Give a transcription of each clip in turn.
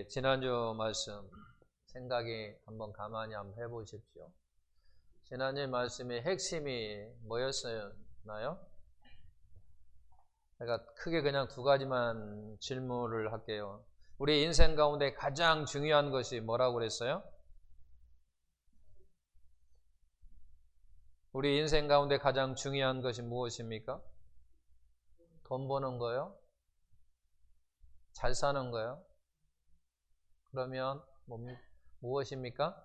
지난주 말씀 생각이 한번 가만히 한번 해보십시오. 지난주 말씀의 핵심이 뭐였나요? 제가 크게 그냥 두 가지만 질문을 할게요. 우리 인생 가운데 가장 중요한 것이 뭐라고 그랬어요? 우리 인생 가운데 가장 중요한 것이 무엇입니까? 돈 버는 거요? 잘 사는 거요? 그러면 무엇입니까?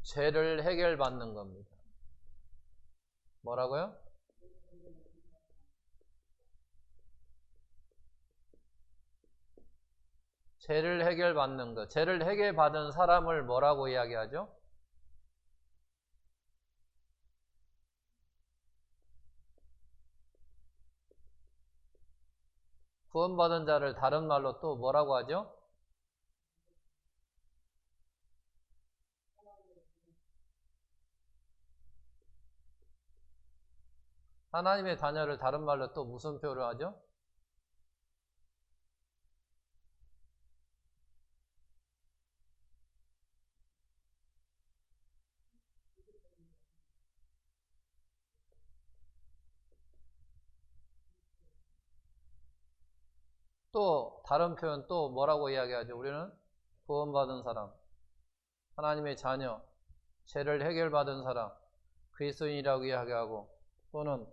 죄를 해결받는 겁니다. 뭐라고요? 죄를 해결받는 것. 죄를 해결받은 사람을 뭐라고 이야기하죠? 구원받은 자를 다른 말로 또 뭐라고 하죠? 하나님의 자녀를 다른 말로 또 무슨 표를 하죠? 또 다른 표현 또 뭐라고 이야기하죠? 우리는 구원받은 사람, 하나님의 자녀, 죄를 해결받은 사람, 그리스도인이라고 이야기하고 또는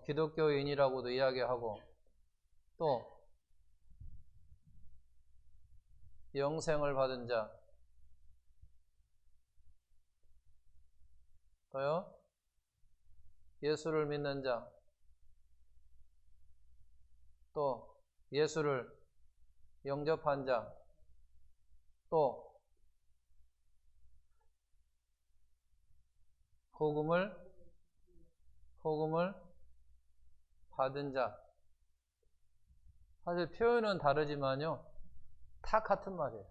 기독교인이라고도 이야기하고 또 영생을 받은 자, 또요 예수를 믿는 자, 또 예수를 영접한 자, 또 복음을 받은 자. 사실 표현은 다르지만요, 다 같은 말이에요.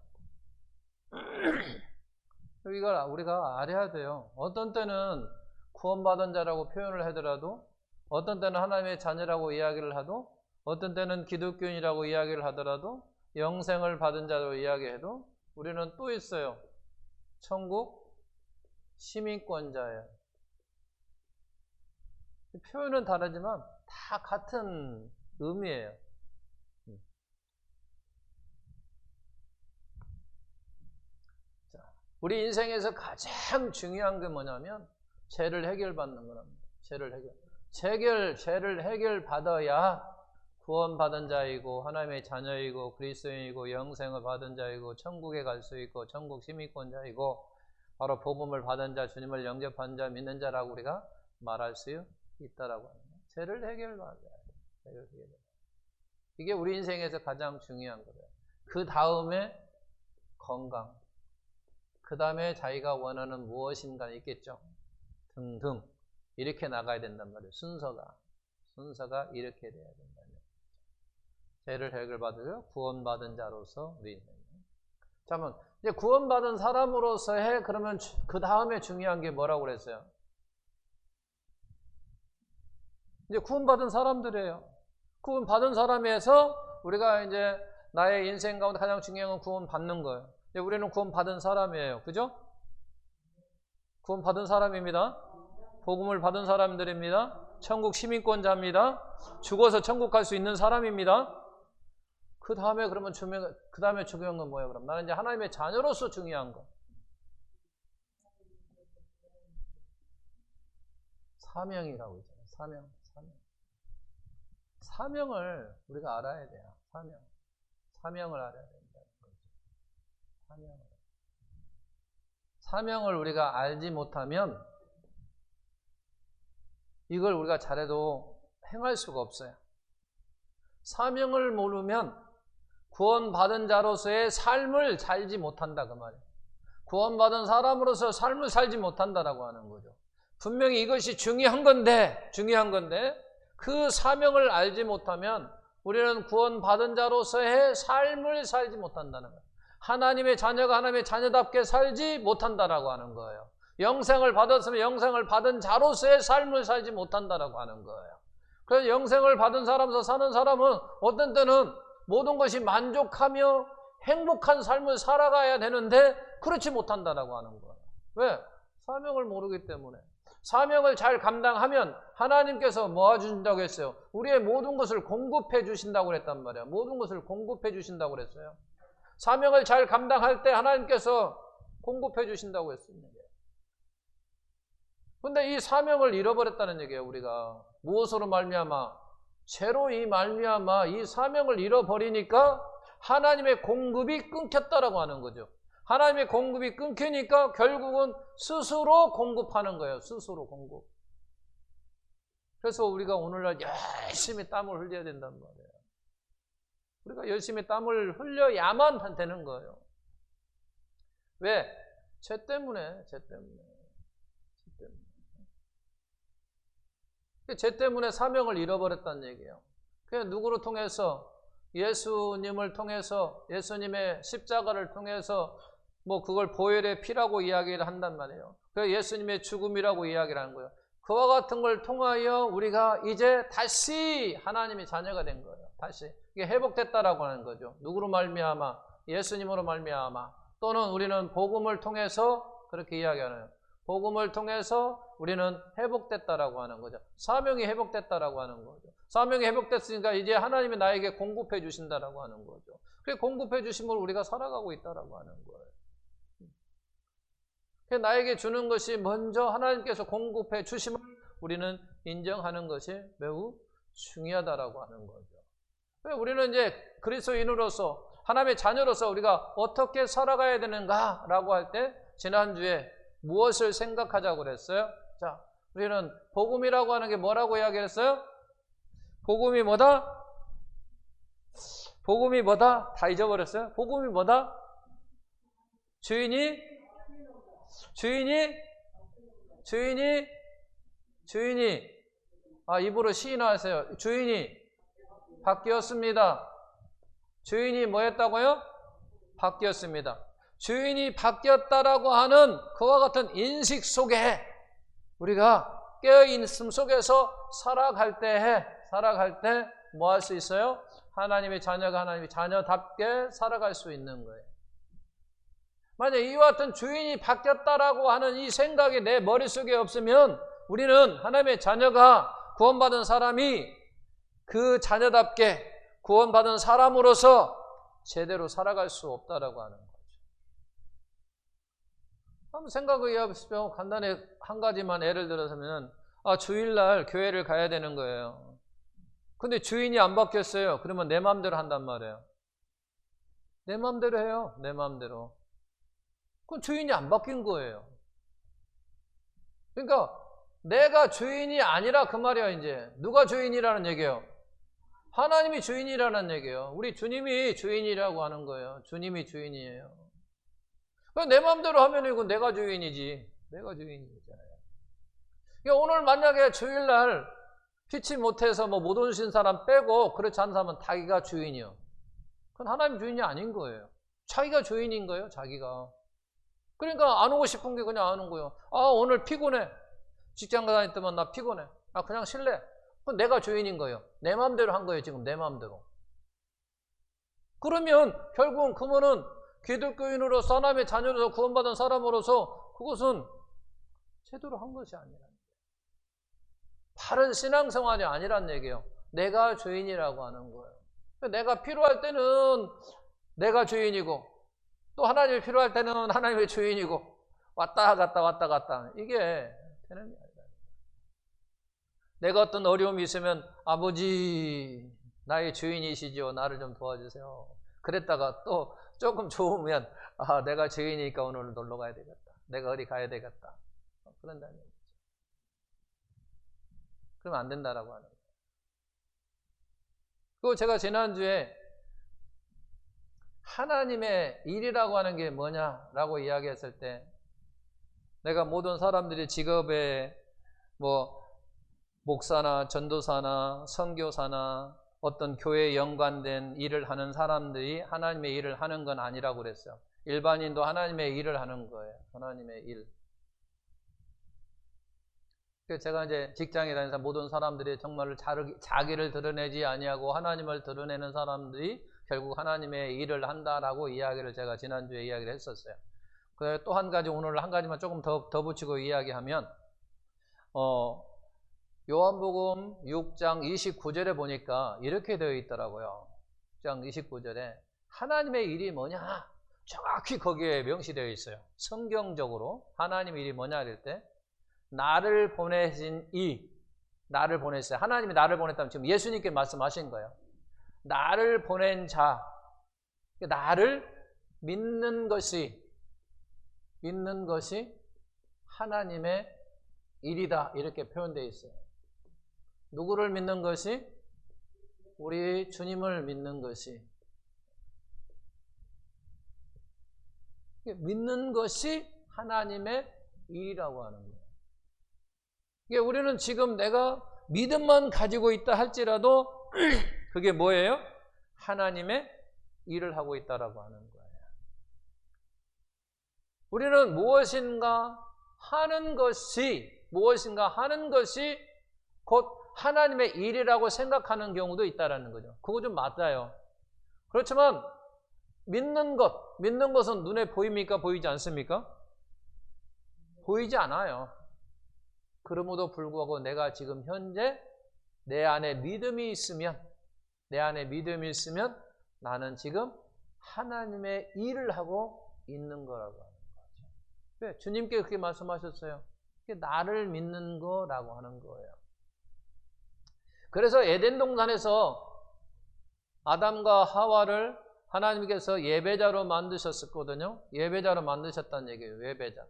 이걸 우리가 알아야 돼요. 어떤 때는 구원받은 자라고 표현을 하더라도, 어떤 때는 하나님의 자녀라고 이야기를 하도, 어떤 때는 기독교인이라고 이야기를 하더라도, 영생을 받은 자로 이야기해도 우리는 또 있어요. 천국 시민권자예요. 표현은 다르지만 다 같은 의미예요. 자, 우리 인생에서 가장 중요한 게 뭐냐면 죄를 해결받는 거랍니다. 죄를 해결받아야 구원받은 자이고 하나님의 자녀이고 그리스도인이고 영생을 받은 자이고 천국에 갈 수 있고 천국 시민권자이고 바로 복음을 받은 자, 주님을 영접한 자, 믿는 자라고 우리가 말할 수 있다라고 합니다. 죄를 해결받아야 돼요. 이게 우리 인생에서 가장 중요한 거예요. 그 다음에 건강, 그 다음에 자기가 원하는 무엇인가 있겠죠. 등등 이렇게 나가야 된단 말이에요. 순서가 이렇게 돼야 된다는 거예요. 죄를 해결받으려 구원받은 자로서 우리 인생. 잠깐만, 이제 구원받은 사람으로서 그러면 그 다음에 중요한 게 뭐라고 그랬어요? 이제 구원받은 사람들이에요. 구원받은 사람에서 우리가 이제 나의 인생 가운데 가장 중요한 건 구원받는 거예요. 이제 우리는 구원받은 사람이에요. 그죠? 구원받은 사람입니다. 복음을 받은 사람들입니다. 천국 시민권자입니다. 죽어서 천국 갈 수 있는 사람입니다. 그 다음에 그러면 중요한 건 뭐예요? 그럼 나는 이제 하나님의 자녀로서 중요한 거. 사명이라고 있잖아요. 사명을 우리가 알아야 돼요. 사명을 알아야 된다는 거죠. 사명을 우리가 알지 못하면 이걸 우리가 잘해도 행할 수가 없어요. 사명을 모르면 구원받은 자로서의 삶을 살지 못한다 그 말이에요. 구원받은 사람으로서 삶을 살지 못한다라고 하는 거죠. 분명히 이것이 중요한 건데 그 사명을 알지 못하면 우리는 구원받은 자로서의 삶을 살지 못한다는 거예요. 하나님의 자녀가 하나님의 자녀답게 살지 못한다라고 하는 거예요. 영생을 받았으면 영생을 받은 자로서의 삶을 살지 못한다라고 하는 거예요. 그래서 영생을 받은 사람으로서 사는 사람은 어떤 때는 모든 것이 만족하며 행복한 삶을 살아가야 되는데 그렇지 못한다라고 하는 거예요. 왜? 사명을 모르기 때문에. 사명을 잘 감당하면 하나님께서 뭐 해주신다고 했어요? 우리의 모든 것을 공급해 주신다고 그랬단 말이야. 모든 것을 공급해 주신다고 그랬어요. 사명을 잘 감당할 때 하나님께서 공급해 주신다고 했습니다. 근데 이 사명을 잃어버렸다는 얘기예요. 우리가 무엇으로 말미암아? 죄로 이 말미암아 이 사명을 잃어버리니까 하나님의 공급이 끊겼다라고 하는 거죠. 하나님의 공급이 끊기니까 결국은 스스로 공급하는 거예요. 스스로 공급. 그래서 우리가 오늘날 열심히 땀을 흘려야 된단 말이에요. 우리가 열심히 땀을 흘려야만 되는 거예요. 왜? 죄 때문에. 죄 때문에 사명을 잃어버렸다는 얘기예요. 그냥 누구를 통해서? 예수님을 통해서, 예수님의 십자가를 통해서 뭐 그걸 보혈의 피라고 이야기를 한단 말이에요. 그래서 예수님의 죽음이라고 이야기를 하는 거예요. 그와 같은 걸 통하여 우리가 이제 다시 하나님의 자녀가 된 거예요. 다시 이게 회복됐다라고 하는 거죠. 누구로 말미암아? 예수님으로 말미암아. 또는 우리는 복음을 통해서 그렇게 이야기하는 복음을 통해서 우리는 회복됐다라고 하는 거죠. 사명이 회복됐다라고 하는 거죠. 사명이 회복됐으니까 이제 하나님이 나에게 공급해 주신다라고 하는 거죠. 그게 공급해 주심을 우리가 살아가고 있다라고 하는 거예요. 나에게 주는 것이 먼저 하나님께서 공급해 주심을 우리는 인정하는 것이 매우 중요하다라고 하는 거죠. 우리는 이제 그리스도인으로서 하나님의 자녀로서 우리가 어떻게 살아가야 되는가라고 할 때 지난주에 무엇을 생각하자고 그랬어요? 자, 우리는 복음이라고 하는 게 뭐라고 이야기했어요? 복음이 뭐다? 복음이 뭐다? 다 잊어버렸어요? 복음이 뭐다? 주인이 입으로 시인하세요. 주인이 바뀌었습니다. 주인이 뭐 했다고요? 바뀌었습니다. 주인이 바뀌었다라고 하는 그와 같은 인식 속에 우리가 깨어있음 속에서 살아갈 때 뭐 할 수 있어요? 하나님의 자녀가 하나님의 자녀답게 살아갈 수 있는 거예요. 만약 이와 같은 주인이 바뀌었다라고 하는 이 생각이 내 머릿속에 없으면 우리는 하나님의 자녀가 구원받은 사람이 그 자녀답게 구원받은 사람으로서 제대로 살아갈 수 없다라고 하는 거죠. 한번 생각을 해보시면 간단히 한 가지만 예를 들어서면 주일날 교회를 가야 되는 거예요. 근데 주인이 안 바뀌었어요. 그러면 내 마음대로 한단 말이에요. 내 마음대로 해요. 내 마음대로. 그건 주인이 안 바뀐 거예요. 그러니까 내가 주인이 아니라 그 말이야. 이제 누가 주인이라는 얘기예요? 하나님이 주인이라는 얘기예요. 우리 주님이 주인이라고 하는 거예요. 주님이 주인이에요. 내 마음대로 하면 이건 내가 주인이지. 내가 주인이잖아요. 그러니까 오늘 만약에 주일날 피치 못해서 못 오신 사람 빼고 그렇지 않은 사람은 자기가 주인이요. 그건 하나님 주인이 아닌 거예요. 자기가 주인인 거예요. 자기가. 그러니까 안 오고 싶은 게 그냥 안 온 거예요. 오늘 피곤해. 직장 다녔더만 나 피곤해. 그냥 쉴래. 그건 내가 주인인 거예요. 내 마음대로 한 거예요. 지금 내 마음대로. 그러면 결국은 그거는 기독교인으로서 하나님의 자녀로서 구원받은 사람으로서 그것은 제대로 한 것이 아니라 바른 신앙생활이 아니란 얘기예요. 내가 주인이라고 하는 거예요. 내가 필요할 때는 내가 주인이고 또 하나님이 필요할 때는 하나님의 주인이고 왔다 갔다 이게 되는 게 아니라 내가 어떤 어려움이 있으면 아버지 나의 주인이시죠. 나를 좀 도와주세요. 그랬다가 또 조금 좋으면 내가 주인이니까 오늘 놀러 가야 되겠다. 내가 어디 가야 되겠다. 그런다는 얘기죠. 그러면 안 된다라고 하는 거예요. 그리고 제가 지난주에 하나님의 일이라고 하는 게 뭐냐라고 이야기했을 때 내가 모든 사람들이 직업에 목사나 전도사나 선교사나 어떤 교회에 연관된 일을 하는 사람들이 하나님의 일을 하는 건 아니라고 그랬어요. 일반인도 하나님의 일을 하는 거예요. 하나님의 일. 제가 이제 직장에 다니면서 모든 사람들이 정말 자기를 드러내지 아니하고 하나님을 드러내는 사람들이 결국 하나님의 일을 한다라고 이야기를 제가 지난주에 이야기를 했었어요. 그래 또 한 가지 오늘 한 가지만 조금 더 붙이고 이야기하면 요한복음 6장 29절에 보니까 이렇게 되어 있더라고요. 6장 29절에 하나님의 일이 뭐냐? 정확히 거기에 명시되어 있어요. 성경적으로 하나님의 일이 뭐냐 할 때 나를 보내신 나를 보냈어요. 하나님이 나를 보냈다면 지금 예수님께 말씀하신 거예요. 나를 보낸 자, 나를 믿는 것이 하나님의 일이다 이렇게 표현되어 있어요. 누구를 믿는 것이? 우리 주님을 믿는 것이. 믿는 것이 하나님의 일이라고 하는 거예요. 우리는 지금 내가 믿음만 가지고 있다 할지라도 그게 뭐예요? 하나님의 일을 하고 있다라고 하는 거예요. 우리는 무엇인가 하는 것이 곧 하나님의 일이라고 생각하는 경우도 있다라는 거죠. 그거 좀 맞아요. 그렇지만 믿는 것은 눈에 보입니까? 보이지 않습니까? 보이지 않아요. 그럼에도 불구하고 내가 지금 현재 내 안에 믿음이 있으면 나는 지금 하나님의 일을 하고 있는 거라고 하는 거죠. 왜? 주님께 그렇게 말씀하셨어요. 그게 나를 믿는 거라고 하는 거예요. 그래서 에덴 동산에서 아담과 하와를 하나님께서 예배자로 만드셨었거든요. 예배자로 만드셨다는 얘기예요. 예배자.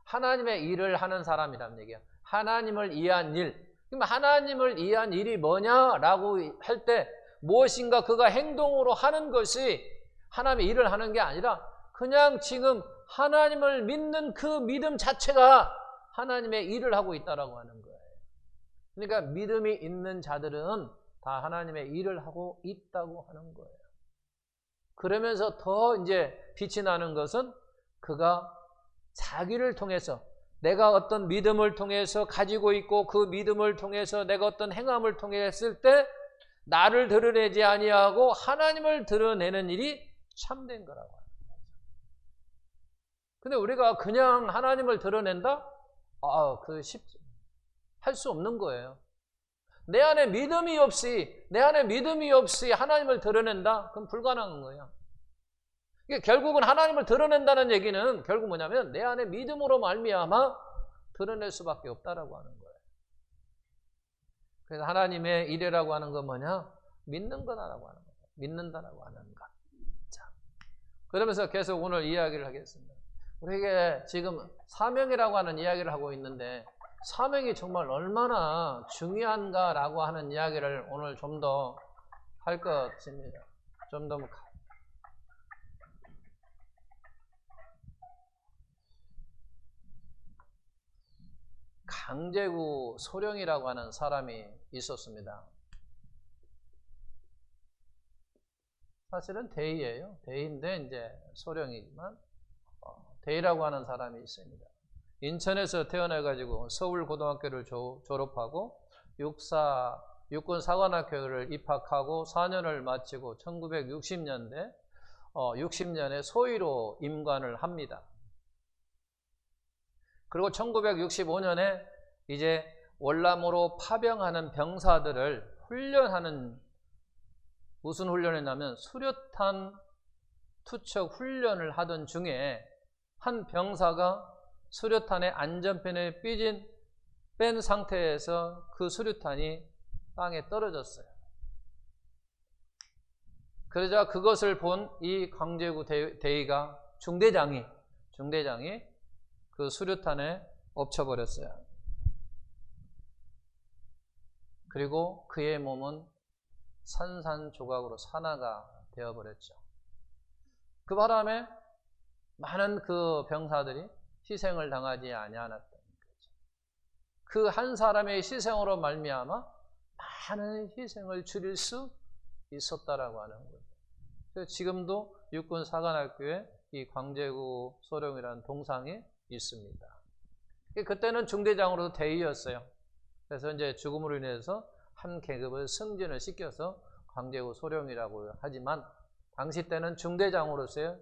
하나님의 일을 하는 사람이라는 얘기야. 하나님을 위한 일. 그럼 하나님을 위한 일이 뭐냐라고 할 때 무엇인가 그가 행동으로 하는 것이 하나님의 일을 하는 게 아니라 그냥 지금 하나님을 믿는 그 믿음 자체가 하나님의 일을 하고 있다라고 하는 거예요. 그러니까 믿음이 있는 자들은 다 하나님의 일을 하고 있다고 하는 거예요. 그러면서 더 이제 빛이 나는 것은 그가 자기를 통해서 내가 어떤 믿음을 통해서 가지고 있고 그 믿음을 통해서 내가 어떤 행함을 통해 했을 때 나를 드러내지 아니하고 하나님을 드러내는 일이 참된 거라고 하는 거죠. 근데 우리가 그냥 하나님을 드러낸다? 할 수 없는 거예요. 내 안에 믿음이 없이 하나님을 드러낸다? 그럼 불가능한 거예요. 이게 결국은 하나님을 드러낸다는 얘기는 결국 뭐냐면 내 안에 믿음으로 말미암아 드러낼 수밖에 없다라고 하는 거예요. 그래서 하나님의 일이라고 하는 건 뭐냐? 믿는 거다라고 하는 거예요. 믿는다라고 하는 것. 자, 그러면서 계속 오늘 이야기를 하겠습니다. 우리에게 지금 사명이라고 하는 이야기를 하고 있는데 사명이 정말 얼마나 중요한가라고 하는 이야기를 오늘 좀 더 할 것 같습니다. 좀 더 강제구 소령이라고 하는 사람이 있었습니다. 사실은 대의예요. 대의인데 이제 소령이지만 대의라고 하는 사람이 있습니다. 인천에서 태어나가지고 서울고등학교를 졸업하고 육군사관학교를 입학하고 4년을 마치고 1960년대 60년에 소위로 임관을 합니다. 그리고 1965년에 이제 월남으로 파병하는 병사들을 훈련하는 무슨 훈련이냐면 수류탄 투척 훈련을 하던 중에 한 병사가 수류탄의 안전핀을 뺀 상태에서 그 수류탄이 땅에 떨어졌어요. 그러자 그것을 본 이 강제구 대위가 중대장이 그 수류탄에 엎쳐버렸어요. 그리고 그의 몸은 산산조각으로 산화가 되어버렸죠. 그 바람에 많은 그 병사들이 희생을 당하지 아니하였던 거죠. 그 한 사람의 희생으로 말미암아 많은 희생을 줄일 수 있었다라고 하는 거죠. 그래서 지금도 육군사관학교에 이 강제구 소령이라는 동상이 있습니다. 그때는 중대장으로도 대위였어요. 그래서 이제 죽음으로 인해서 한 계급을 승진을 시켜서 강제구 소령이라고 하지만 당시 때는 중대장으로서의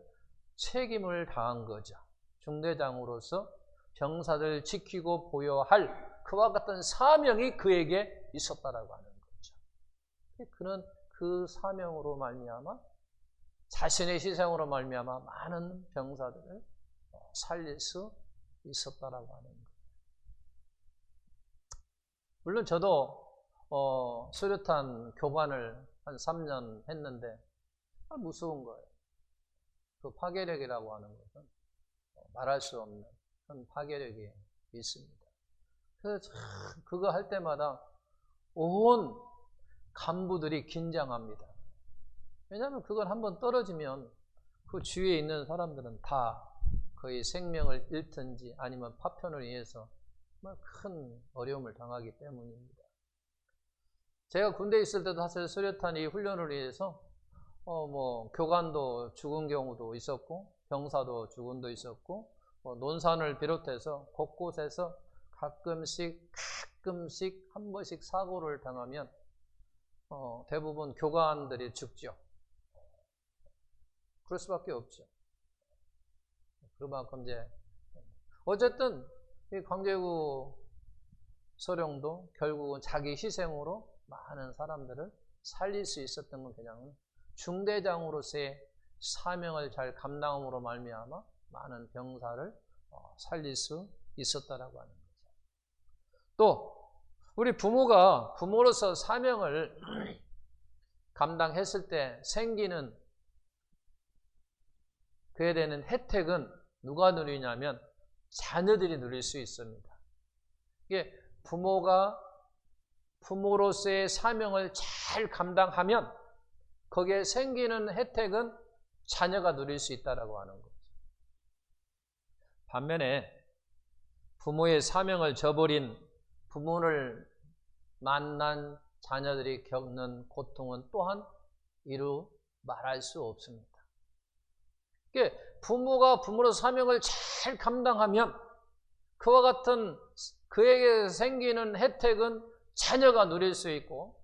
책임을 다한 거죠. 중대장으로서 병사들 지키고 보호할 그와 같은 사명이 그에게 있었다라고 하는 거죠. 그는 그 사명으로 말미암아 자신의 희생으로 말미암아 많은 병사들을 살릴 수 있었다라고 하는 거예요. 물론 저도 수류탄 교관을 한 3년 했는데 무서운 거예요. 그 파괴력이라고 하는 것은 말할 수 없는 그런 파괴력이 있습니다. 그래서 그거 할 때마다 온 간부들이 긴장합니다. 왜냐하면 그걸 한번 떨어지면 그 주위에 있는 사람들은 다 거의 생명을 잃든지 아니면 파편을 위해서 큰 어려움을 당하기 때문입니다. 제가 군대에 있을 때도 사실 수류탄이 훈련을 위해서 교관도 죽은 경우도 있었고 병사도 죽은 도 있었고 논산을 비롯해서 곳곳에서 가끔씩 한 번씩 사고를 당하면 대부분 교관들이 죽죠. 그럴 수밖에 없죠. 그만큼 이제 어쨌든 이 강제구 소령도 결국은 자기 희생으로 많은 사람들을 살릴 수 있었던 건 그냥 중대장으로서의 사명을 잘 감당함으로 말미암아 많은 병사를 살릴 수 있었다라고 하는 거죠. 또 우리 부모가 부모로서 사명을 감당했을 때 생기는 그에 대한 혜택은 누가 누리냐면 자녀들이 누릴 수 있습니다. 이게 부모가 부모로서의 사명을 잘 감당하면 거기에 생기는 혜택은 자녀가 누릴 수 있다라고 하는 거죠. 반면에 부모의 사명을 저버린 부모를 만난 자녀들이 겪는 고통은 또한 이루 말할 수 없습니다. 부모가 부모로서 사명을 잘 감당하면 그와 같은 그에게 생기는 혜택은 자녀가 누릴 수 있고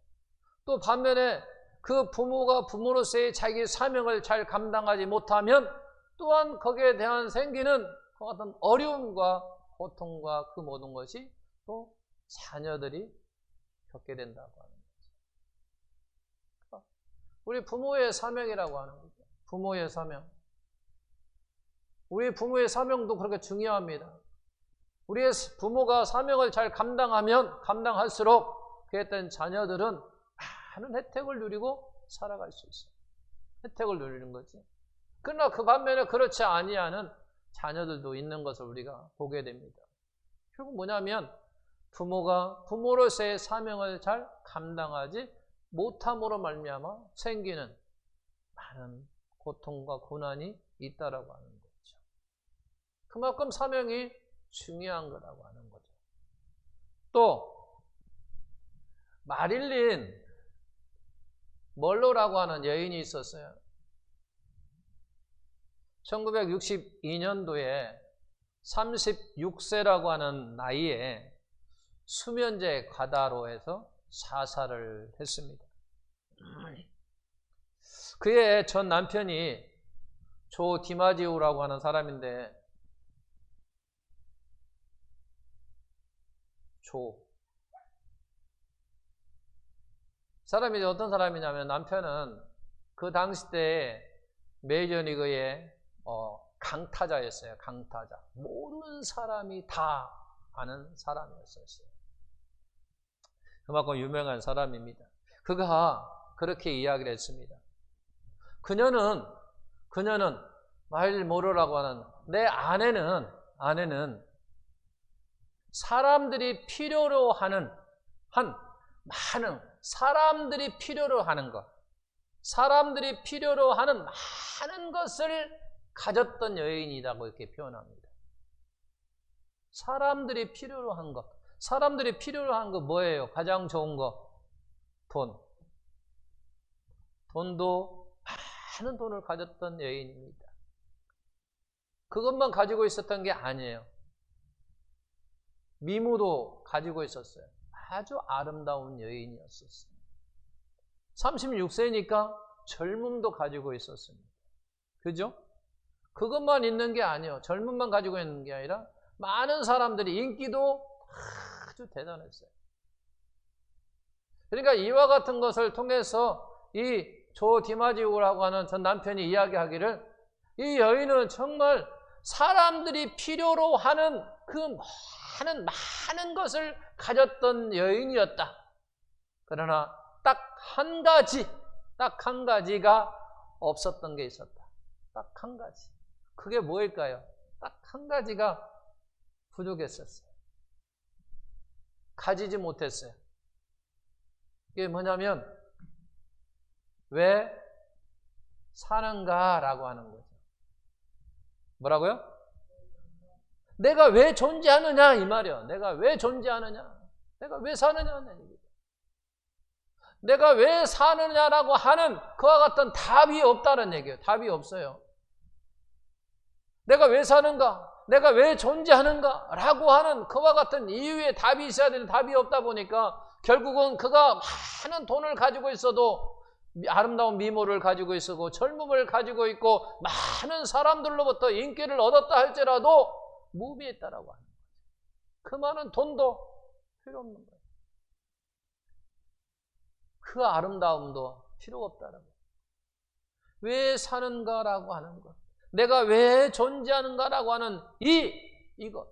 또 반면에 그 부모가 부모로서의 자기 사명을 잘 감당하지 못하면 또한 거기에 대한 생기는 그와 같은 어려움과 고통과 그 모든 것이 또 자녀들이 겪게 된다고 하는 거죠. 우리 부모의 사명이라고 하는 거죠. 부모의 사명. 우리 부모의 사명도 그렇게 중요합니다. 우리의 부모가 사명을 잘 감당할수록 그에 따른 자녀들은 많은 혜택을 누리고 살아갈 수 있어요. 혜택을 누리는 거지. 그러나 그 반면에 그렇지 아니하는 자녀들도 있는 것을 우리가 보게 됩니다. 결국 뭐냐면 부모가 부모로서의 사명을 잘 감당하지 못함으로 말미암아 생기는 많은 고통과 고난이 있다라고 하는 거죠. 그만큼 사명이 중요한 거라고 하는 거죠. 또 마릴린 멀로라고 하는 여인이 있었어요. 1962년도에 36세라고 하는 나이에 수면제 과다로 해서 사살을 했습니다. 그의 전 남편이 조 디마지오라고 하는 사람인데 사람이 어떤 사람이냐면 남편은 그 당시 때 메이저리그의 강타자였어요. 강타자. 모든 사람이 다 아는 사람이었어요. 그만큼 유명한 사람입니다. 그가 그렇게 이야기를 했습니다. 그녀는 마일 모로라고 하는 내 아내는 사람들이 필요로 하는 많은 사람들이 필요로 하는 것, 사람들이 필요로 하는 많은 것을 가졌던 여인이라고 이렇게 표현합니다. 사람들이 필요로 한 것, 사람들이 필요로 한 거 뭐예요? 가장 좋은 거, 돈도 많은 돈을 가졌던 여인입니다. 그것만 가지고 있었던 게 아니에요. 미모도 가지고 있었어요. 아주 아름다운 여인이었었어요. 36세니까 젊음도 가지고 있었습니다. 그죠? 그것만 있는 게 아니에요. 젊음만 가지고 있는 게 아니라 많은 사람들이 인기도 아주 대단했어요. 그러니까 이와 같은 것을 통해서 이 조 디마지오라고 하는 전 남편이 이야기하기를 이 여인은 정말 사람들이 필요로 하는 그 많은 것을 가졌던 여인이었다. 그러나 딱 한 가지가 없었던 게 있었다. 딱 한 가지. 그게 뭐일까요? 딱 한 가지가 부족했었어요. 가지지 못했어요. 이게 뭐냐면 왜 사는가라고 하는 거죠. 뭐라고요? 내가 왜 존재하느냐 이 말이야. 내가 왜 존재하느냐. 내가 왜 사느냐는 얘기죠. 내가 왜 사느냐라고 하는 그와 같은 답이 없다는 얘기예요. 답이 없어요. 내가 왜 사는가? 내가 왜 존재하는가? 라고 하는 그와 같은 이유에 답이 있어야 되는 답이 없다 보니까 결국은 그가 많은 돈을 가지고 있어도 아름다운 미모를 가지고 있고 젊음을 가지고 있고 많은 사람들로부터 인기를 얻었다 할지라도 무비했다라고 하는 거죠. 그 많은 돈도 필요 없는 거예요. 그 아름다움도 필요가 없다라고. 왜 사는가라고 하는 것. 내가 왜 존재하는가라고 하는 이것.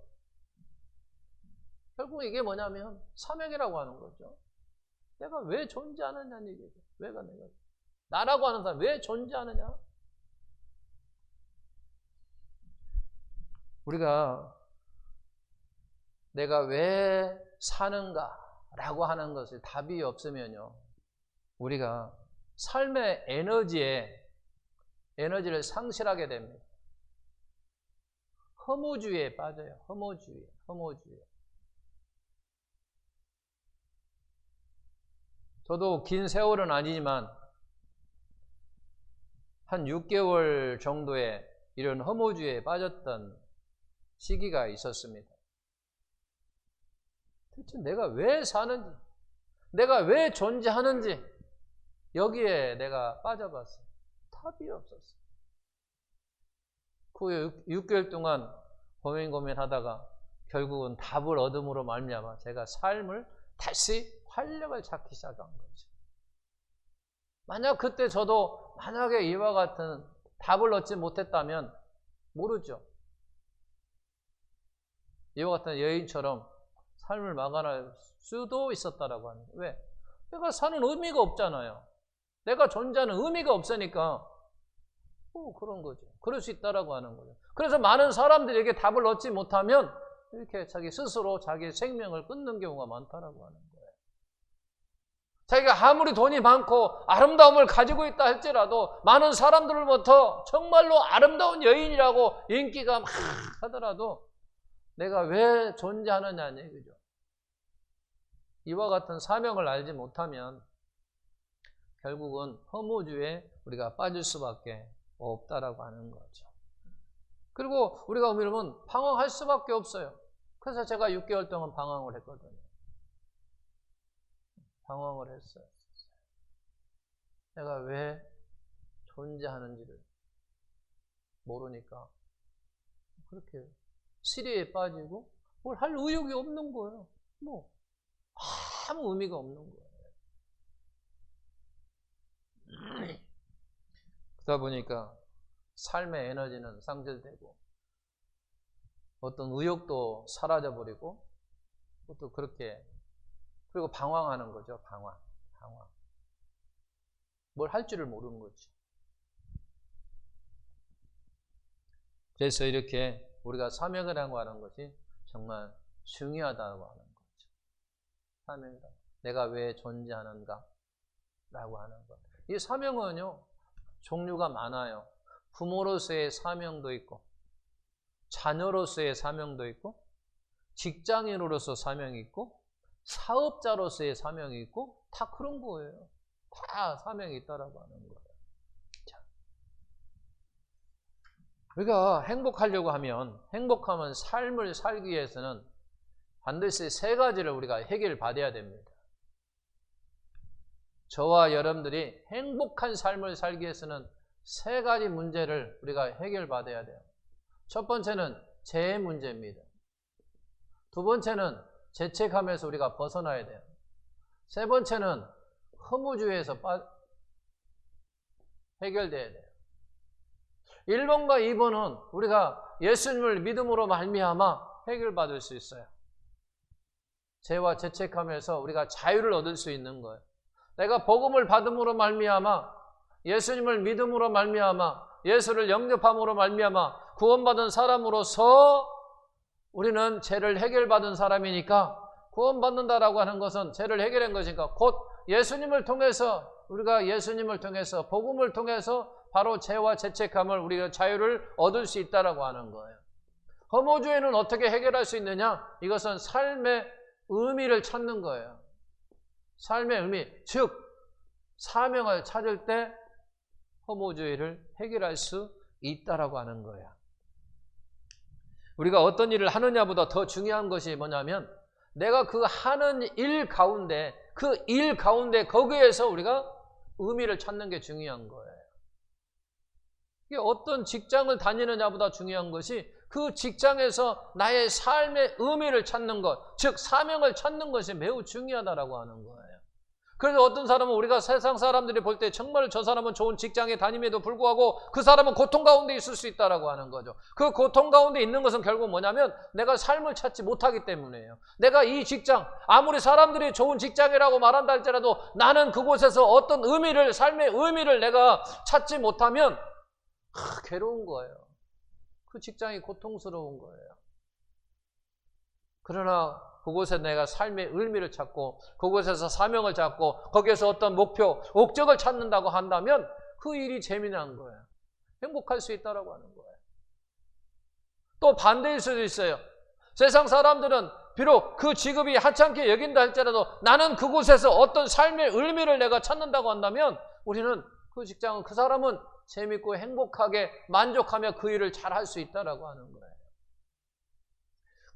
결국 이게 뭐냐면 사명이라고 하는 거죠. 내가 왜 존재하느냐는 얘기죠. 내가 나라고 하는 사람 왜 존재하느냐? 우리가 내가 왜 사는가라고 하는 것에 답이 없으면요. 우리가 삶의 에너지를 상실하게 됩니다. 허무주의에 빠져요. 허무주의. 저도 긴 세월은 아니지만 한 6개월 정도의 이런 허무주의에 빠졌던 시기가 있었습니다. 도대체 내가 왜 사는지, 내가 왜 존재하는지 여기에 내가 빠져봤어요. 답이 없었어요. 그 6개월 동안 고민하다가 결국은 답을 얻음으로 말미암아 제가 삶을 다시 활력을 찾기 시작한 거죠. 만약 그때 저도 만약에 이와 같은 답을 얻지 못했다면 모르죠. 이와 같은 여인처럼 삶을 막아낼 수도 있었다라고 하는 거예요. 왜? 내가 사는 의미가 없잖아요. 내가 존재하는 의미가 없으니까 그런 거죠. 그럴 수 있다라고 하는 거죠. 그래서 많은 사람들에게 답을 얻지 못하면 이렇게 자기 스스로 자기의 생명을 끊는 경우가 많다라고 하는 거예요. 자기가 아무리 돈이 많고 아름다움을 가지고 있다 할지라도 많은 사람들로부터 정말로 아름다운 여인이라고 인기가 막 하더라도 내가 왜 존재하느냐는 얘기죠. 이와 같은 사명을 알지 못하면 결국은 허무주의에 우리가 빠질 수밖에 없다라고 하는 거죠. 그리고 우리가 보면 방황할 수밖에 없어요. 그래서 제가 6개월 동안 방황을 했거든요. 방황을 했어요. 내가 왜 존재하는지를 모르니까 그렇게 시리에 빠지고 뭘 할 의욕이 없는 거예요. 아무 의미가 없는 거예요. 그러다 보니까 삶의 에너지는 상실되고 어떤 의욕도 사라져버리고 또 그렇게 그리고 방황하는 거죠. 방황. 뭘 할 줄을 모르는 거죠. 그래서 이렇게 우리가 사명이라고 하는 것이 정말 중요하다고 하는 거죠. 사명이다. 내가 왜 존재하는가? 라고 하는 것. 이 사명은요, 종류가 많아요. 부모로서의 사명도 있고, 자녀로서의 사명도 있고, 직장인으로서 사명이 있고, 사업자로서의 사명이 있고, 다 그런 거예요. 다 사명이 있다라고 하는 거예요. 자, 우리가 행복하려고 하면, 삶을 살기 위해서는 반드시 세 가지를 우리가 해결받아야 됩니다. 저와 여러분들이 행복한 삶을 살기 위해서는 세 가지 문제를 우리가 해결받아야 돼요. 첫 번째는 죄의 문제입니다. 두 번째는 죄책감에서 우리가 벗어나야 돼요. 세 번째는 허무주의에서 해결돼야 돼요. 1번과 2번은 우리가 예수님을 믿음으로 말미암아 해결받을 수 있어요. 죄와 죄책감에서 우리가 자유를 얻을 수 있는 거예요. 내가 복음을 받음으로 말미암아, 예수님을 믿음으로 말미암아, 예수를 영접함으로 말미암아 구원받은 사람으로서 우리는 죄를 해결받은 사람이니까, 구원받는다라고 하는 것은 죄를 해결한 것이니까 곧 예수님을 통해서, 우리가 예수님을 통해서, 복음을 통해서 바로 죄와 죄책감을, 우리가 자유를 얻을 수 있다라고 하는 거예요. 허무주의는 어떻게 해결할 수 있느냐? 이것은 삶의 의미를 찾는 거예요. 삶의 의미, 즉 사명을 찾을 때 허무주의를 해결할 수 있다라고 하는 거예요. 우리가 어떤 일을 하느냐보다 더 중요한 것이 뭐냐면, 내가 그 하는 일 가운데, 그 일 가운데 거기에서 우리가 의미를 찾는 게 중요한 거예요. 이게 어떤 직장을 다니느냐보다 중요한 것이 그 직장에서 나의 삶의 의미를 찾는 것, 즉 사명을 찾는 것이 매우 중요하다라고 하는 거예요. 그래서 어떤 사람은, 우리가 세상 사람들이 볼 때 정말 저 사람은 좋은 직장에 다님에도 불구하고 그 사람은 고통 가운데 있을 수 있다라고 하는 거죠. 그 고통 가운데 있는 것은 결국 뭐냐면 내가 삶을 찾지 못하기 때문이에요. 내가 이 직장, 아무리 사람들이 좋은 직장이라고 말한다 할지라도 나는 그곳에서 어떤 의미를, 삶의 의미를 내가 찾지 못하면 괴로운 거예요. 그 직장이 고통스러운 거예요. 그러나 그곳에 내가 삶의 의미를 찾고, 그곳에서 사명을 찾고, 거기에서 어떤 목표, 목적을 찾는다고 한다면 그 일이 재미난 거예요. 행복할 수 있다라고 하는 거예요. 또 반대일 수도 있어요. 세상 사람들은 비록 그 직업이 하찮게 여긴다 할지라도 나는 그곳에서 어떤 삶의 의미를 내가 찾는다고 한다면 우리는 그 직장은, 그 사람은 재밌고 행복하게 만족하며 그 일을 잘 할 수 있다라고 하는 거예요.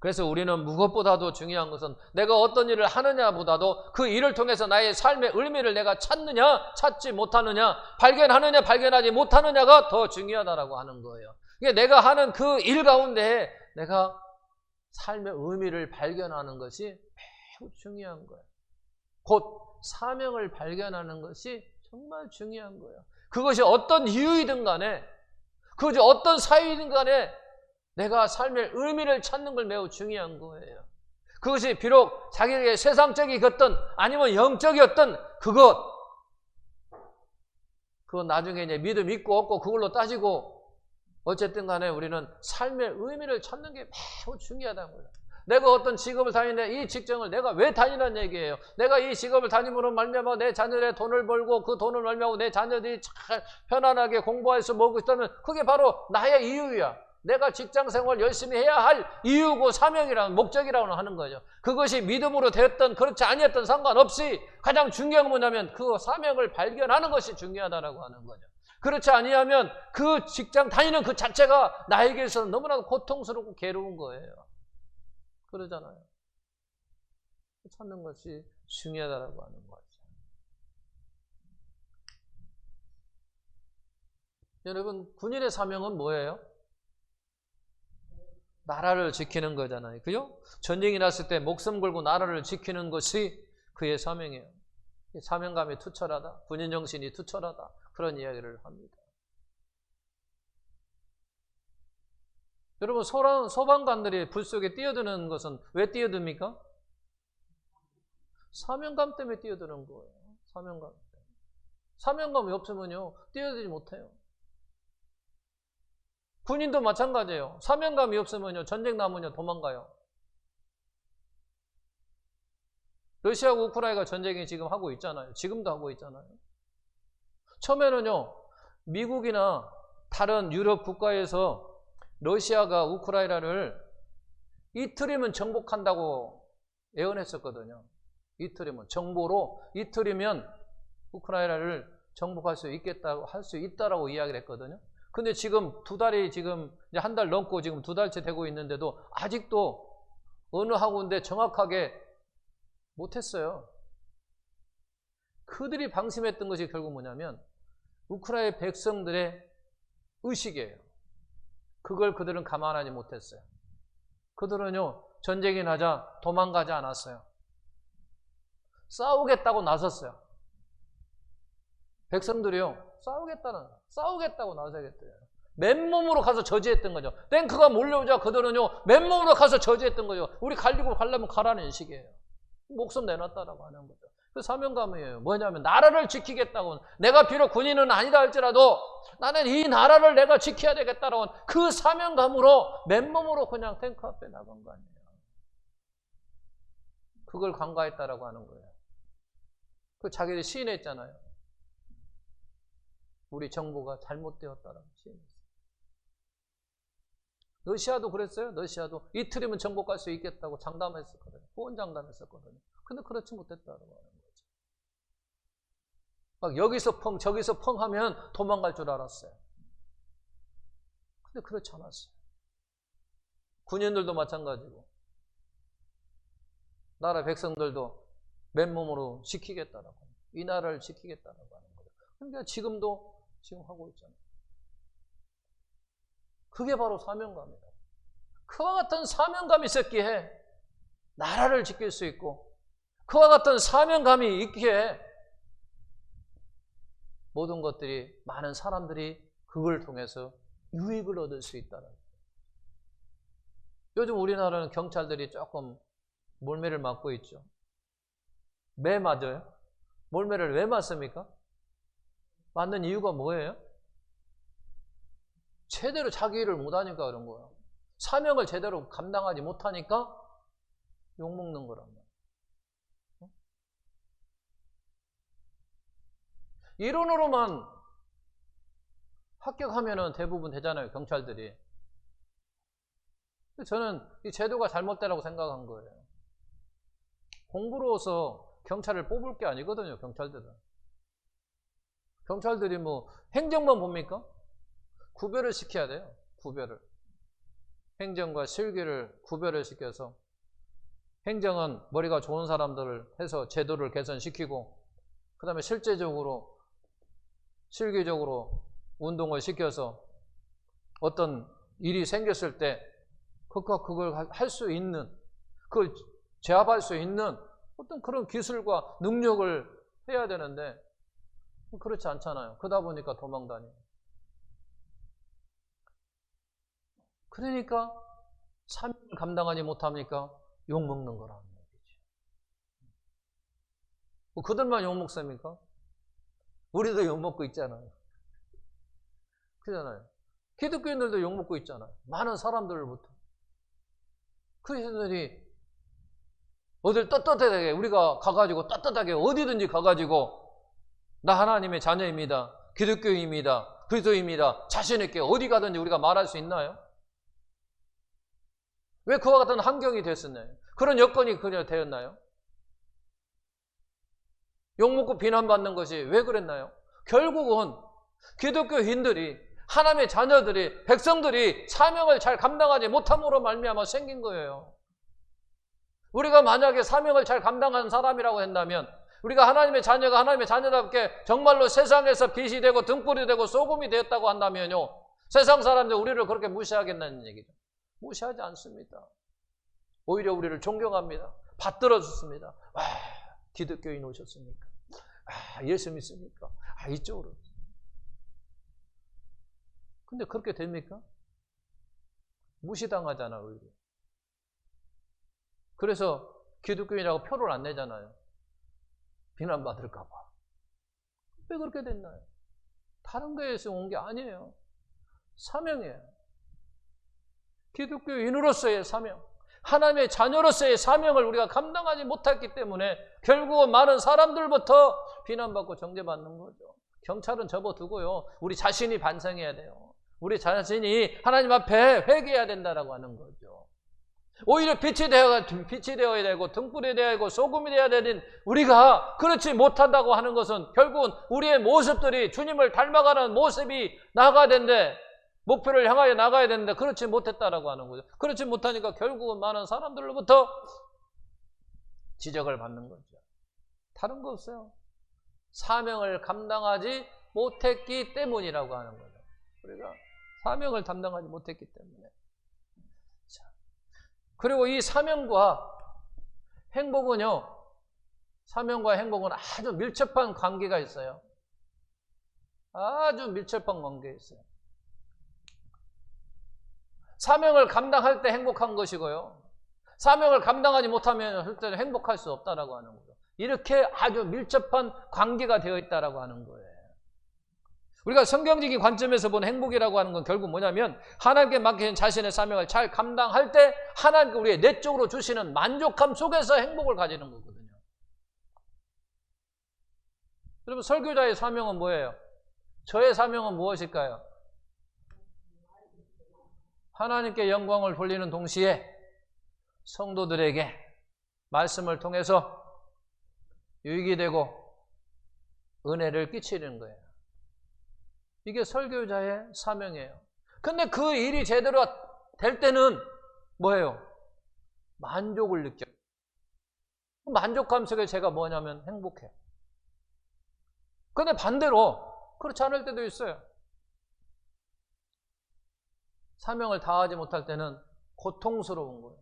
그래서 우리는 무엇보다도 중요한 것은 내가 어떤 일을 하느냐보다도 그 일을 통해서 나의 삶의 의미를 내가 찾느냐, 찾지 못하느냐, 발견하느냐, 발견하지 못하느냐가 더 중요하다라고 하는 거예요. 이게 내가 하는 그 일 가운데 내가 삶의 의미를 발견하는 것이 매우 중요한 거예요. 곧 사명을 발견하는 것이 정말 중요한 거예요. 그것이 어떤 이유이든 간에, 그것이 어떤 사유이든 간에 내가 삶의 의미를 찾는 걸 매우 중요한 거예요. 그것이 비록 자기에게 세상적이었던 아니면 영적이었던 그건 나중에 이제 믿음 있고 없고 그걸로 따지고, 어쨌든 간에 우리는 삶의 의미를 찾는 게 매우 중요하다는 거예요. 내가 어떤 직업을 다니는데 이 직장을 내가 왜 다니는 얘기예요. 내가 이 직업을 다님으로 말미암아 내 자녀의 돈을 벌고 그 돈을 말미암아 내 자녀들이 잘 편안하게 공부할 수 먹고 있다면 그게 바로 나의 이유야. 내가 직장생활 열심히 해야 할 이유고 사명이라는, 목적이라고 하는 거죠. 그것이 믿음으로 되었던 그렇지 아니었던 상관없이 가장 중요한 건 뭐냐면 그 사명을 발견하는 것이 중요하다라고 하는 거죠. 그렇지 아니하면 그 직장 다니는 그 자체가 나에게서는 너무나도 고통스럽고 괴로운 거예요. 그러잖아요. 찾는 것이 중요하다라고 하는 거죠. 여러분, 군인의 사명은 뭐예요? 나라를 지키는 거잖아요. 그죠? 전쟁이 났을 때 목숨 걸고 나라를 지키는 것이 그의 사명이에요. 사명감이 투철하다, 군인 정신이 투철하다, 그런 이야기를 합니다. 여러분, 소방관들이 불 속에 뛰어드는 것은 왜 뛰어듭니까? 사명감 때문에 뛰어드는 거예요. 사명감 때문에. 사명감이 없으면요, 뛰어들지 못해요. 군인도 마찬가지예요. 사명감이 없으면요, 전쟁 나면요, 도망가요. 러시아하고 우크라이나가 전쟁이 지금 하고 있잖아요. 지금도 하고 있잖아요. 처음에는요, 미국이나 다른 유럽 국가에서 러시아가 우크라이나를 이틀이면 정복한다고 예언했었거든요. 이틀이면, 정보로 이틀이면 우크라이나를 정복할 수 있겠다고, 할 수 있다라고 이야기를 했거든요. 근데 지금 두 달이 지금 이제 한 달 넘고 지금 두 달째 되고 있는데도 아직도 어느 학원인데 정확하게 못했어요. 그들이 방심했던 것이 결국 뭐냐면 우크라이나 백성들의 의식이에요. 그걸 그들은 감안하지 못했어요. 그들은요, 전쟁이 나자 도망가지 않았어요. 싸우겠다고 나섰어요. 백성들이요, 싸우겠다고 나서겠대요. 맨몸으로 가서 저지했던 거죠. 탱크가 몰려오자 그들은요, 맨몸으로 가서 저지했던 거죠. 우리 가려면 가라는 식이에요. 목숨 내놨다라고 하는 거죠. 그 사명감이에요. 뭐냐면 나라를 지키겠다고. 내가 비록 군인은 아니다 할지라도 나는 이 나라를 내가 지켜야 되겠다라고 그 사명감으로 맨몸으로 그냥 탱크 앞에 나간 거 아니에요. 그걸 간과했다라고 하는 거예요. 그 자기들이 시인했잖아요. 우리 정부가 잘못되었다라고 시인했어요. 러시아도 그랬어요. 러시아도 이틀이면 정복할 수 있겠다고 장담했었거든요. 후원장담했었거든요. 근데 그렇지 못했다라고 하는 거죠. 막 여기서 펑 저기서 펑 하면 도망갈 줄 알았어요. 근데 그렇지 않았어요. 군인들도 마찬가지고 나라 백성들도 맨몸으로 지키겠다라고 이 나라를 지키겠다라고 하는 거죠. 그러니까 지금도 지금 하고 있잖아요. 그게 바로 사명감이에요. 그와 같은 사명감이 있었기에 나라를 지킬 수 있고 그와 같은 사명감이 있기에 모든 것들이 많은 사람들이 그걸 통해서 유익을 얻을 수 있다는 거예요. 요즘 우리나라는 경찰들이 조금 몰매를 맞고 있죠. 매 맞아요? 몰매를 왜 맞습니까? 맞는 이유가 뭐예요? 제대로 자기 일을 못하니까 그런 거예요. 사명을 제대로 감당하지 못하니까 욕먹는 거란 말이에요. 이론으로만 합격하면 대부분 되잖아요, 경찰들이. 저는 이 제도가 잘못되라고 생각한 거예요. 공부로서 경찰을 뽑을 게 아니거든요, 경찰들은. 경찰들이 뭐 행정만 봅니까? 구별을 시켜야 돼요, 구별을. 행정과 실기를 구별을 시켜서 행정은 머리가 좋은 사람들을 해서 제도를 개선시키고 그 다음에 실제적으로 실기적으로 운동을 시켜서 어떤 일이 생겼을 때 그걸 할 수 있는, 그걸 제압할 수 있는 어떤 그런 기술과 능력을 해야 되는데 그렇지 않잖아요. 그러다 보니까 도망다니고. 그러니까 사명을 감당하지 못합니까? 욕먹는 거라는 얘기죠. 뭐 그들만 욕먹습니까? 우리도 욕먹고 있잖아요. 그러잖아요. 기독교인들도 욕먹고 있잖아요. 많은 사람들부터. 크리스천들이 어딜 떳떳하게 우리가 가가지고 떳떳하게 어디든지 가가지고 나 하나님의 자녀입니다. 기독교인입니다. 그리스도입니다. 자신 있게 어디 가든지 우리가 말할 수 있나요? 왜 그와 같은 환경이 됐었나요? 그런 여건이 그냥 되었나요? 욕먹고 비난받는 것이 왜 그랬나요? 결국은 기독교인들이 하나님의 자녀들이 백성들이 사명을 잘 감당하지 못함으로 말미암아 생긴 거예요. 우리가 만약에 사명을 잘 감당하는 사람이라고 한다면 우리가 하나님의 자녀가 하나님의 자녀답게 정말로 세상에서 빛이 되고 등불이 되고 소금이 되었다고 한다면요, 세상 사람들 우리를 그렇게 무시하겠다는 얘기죠. 무시하지 않습니다. 오히려 우리를 존경합니다. 받들어 줬습니다. 와, 기독교인 오셨습니까? 아, 예수 믿습니까? 아, 이쪽으로. 근데 그렇게 됩니까? 무시당하잖아, 오히려. 그래서 기독교인이라고 표를 안 내잖아요. 비난받을까 봐. 왜 그렇게 됐나요? 다른 거에서 온 게 아니에요. 사명이에요. 기독교인으로서의 사명, 하나님의 자녀로서의 사명을 우리가 감당하지 못했기 때문에 결국은 많은 사람들부터 비난받고 정죄받는 거죠. 경찰은 접어두고요, 우리 자신이 반성해야 돼요. 우리 자신이 하나님 앞에 회개해야 된다라고 하는 거죠. 오히려 빛이 되어야 되고 등불이 되어야 되고 소금이 되어야 되는 우리가 그렇지 못한다고 하는 것은 결국은 우리의 모습들이 주님을 닮아가는 모습이 나아가야 되는데 목표를 향하여 나가야 되는데 그렇지 못했다라고 하는 거죠. 그렇지 못하니까 결국은 많은 사람들로부터 지적을 받는 거죠. 다른 거 없어요. 사명을 감당하지 못했기 때문이라고 하는 거죠. 우리가 사명을 감당하지 못했기 때문에. 자, 그리고 이 사명과 행복은요, 사명과 행복은 아주 밀접한 관계가 있어요. 아주 밀접한 관계가 있어요. 사명을 감당할 때 행복한 것이고요, 사명을 감당하지 못하면 실제로 행복할 수 없다라고 하는 거죠. 이렇게 아주 밀접한 관계가 되어 있다라고 하는 거예요. 우리가 성경적인 관점에서 본 행복이라고 하는 건 결국 뭐냐면 하나님께 맡겨진 자신의 사명을 잘 감당할 때 하나님께 우리의 내적으로 주시는 만족함 속에서 행복을 가지는 거거든요. 여러분, 설교자의 사명은 뭐예요? 저의 사명은 무엇일까요? 하나님께 영광을 돌리는 동시에 성도들에게 말씀을 통해서 유익이 되고 은혜를 끼치는 거예요. 이게 설교자의 사명이에요. 근데 그 일이 제대로 될 때는 뭐예요? 만족을 느껴요. 만족감 속에 제가 뭐냐면 행복해요. 근데 반대로 그렇지 않을 때도 있어요. 사명을 다하지 못할 때는 고통스러운 거예요.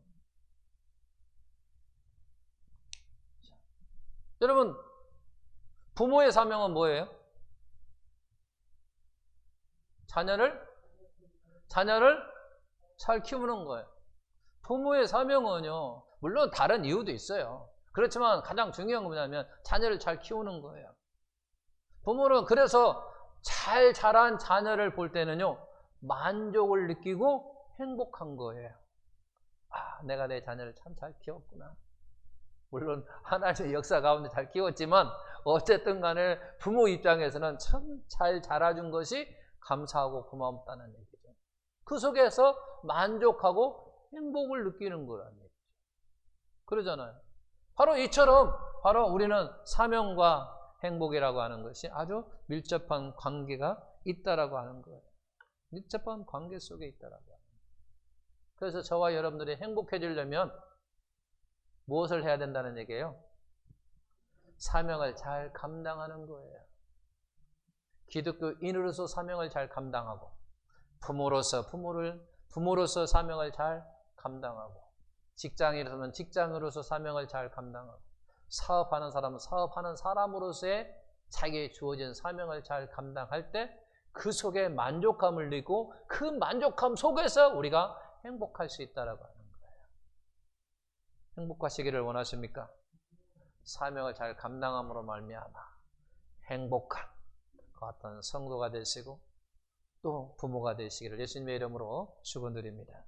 여러분, 부모의 사명은 뭐예요? 자녀를 잘 키우는 거예요. 부모의 사명은요, 물론 다른 이유도 있어요. 그렇지만 가장 중요한 건 뭐냐면 자녀를 잘 키우는 거예요. 부모는 그래서 잘 자란 자녀를 볼 때는요, 만족을 느끼고 행복한 거예요. 아, 내가 내 자녀를 참 잘 키웠구나. 물론 하나님의 역사 가운데 잘 키웠지만 어쨌든 간에 부모 입장에서는 참 잘 자라준 것이 감사하고 고맙다는 얘기죠. 그 속에서 만족하고 행복을 느끼는 거라는 얘기죠. 그러잖아요. 바로 이처럼 바로 우리는 사명과 행복이라고 하는 것이 아주 밀접한 관계가 있다라고 하는 거예요. 밀접한 관계 속에 있다라고 하는 거예요. 그래서 저와 여러분들이 행복해지려면 무엇을 해야 된다는 얘기예요? 사명을 잘 감당하는 거예요. 기독교인으로서 사명을 잘 감당하고, 부모로서 사명을 잘 감당하고, 직장인으로서는 직장으로서 사명을 잘 감당하고, 사업하는 사람은 사업하는 사람으로서의 자기에 주어진 사명을 잘 감당할 때 그 속에 만족감을 느끼고 그 만족감 속에서 우리가 행복할 수 있다라고 하는 거예요. 행복하시기를 원하십니까? 사명을 잘 감당함으로 말미암아 행복한 어떤 성도가 되시고 또 부모가 되시기를 예수님의 이름으로 축원드립니다.